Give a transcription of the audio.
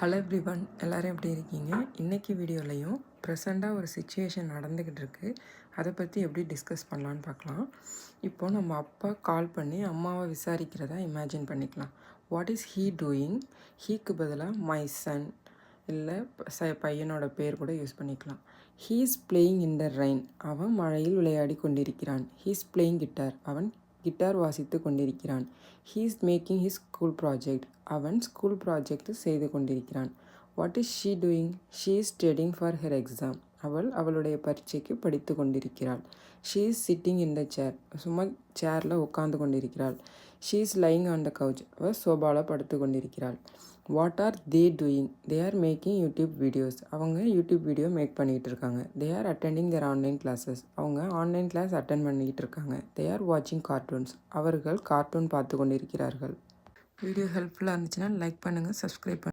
Hello everyone, எல்லோரும் எப்படி இருக்கீங்க? இன்றைக்கி வீடியோலையும் ப்ரெசண்ட்டாக ஒரு சிச்சுவேஷன் நடந்துக்கிட்டு இருக்குது. அதை பற்றி எப்படி டிஸ்கஸ் பண்ணலான்னு பார்க்கலாம். இப்போது நம்ம அப்பா கால் பண்ணி அம்மாவை விசாரிக்கிறதா இமேஜின் பண்ணிக்கலாம். What is he doing? ஹீக்கு பதிலாக மை சன் இல்லை பையனோட பேர் கூட யூஸ் பண்ணிக்கலாம். He is playing in the rain. அவன் மழையில் விளையாடி கொண்டிருக்கிறான். He is playing guitar. அவன் கிட்டார் வாசித்து கொண்டிருக்கிறான். He is making his school project. அவன் ஸ்கூல் ப்ராஜெக்ட் செய்து கொண்டிருக்கிறான். What is she doing? She is studying for her exam. அவள் அவளுடைய பரீட்சைக்கு படித்து கொண்டிருக்கிறாள். ஷீ இஸ் சிட்டிங் இன் த சேர். சும்மா சேரில் உட்காந்து கொண்டிருக்கிறாள். She is lying on the couch. அவள் சோபாவில் படுத்து கொண்டிருக்கிறாள். What are they doing? They are making YouTube videos. அவங்க யூடியூப் வீடியோ மேக் பண்ணிகிட்டு இருக்காங்க. They are attending their online classes. அவங்க ஆன்லைன் கிளாஸ் அட்டென்ட் பண்ணிகிட்டு இருக்காங்க. தே ஆர் வாட்சிங் கார்ட்டூன்ஸ். அவர்கள் கார்ட்டூன் பார்த்து கொண்டிருக்கிறார்கள். வீடியோ ஹெல்ப்ஃபுல்லாக இருந்துச்சுன்னா லைக் பண்ணுங்கள், சப்ஸ்கிரைப் பண்ணுங்கள்.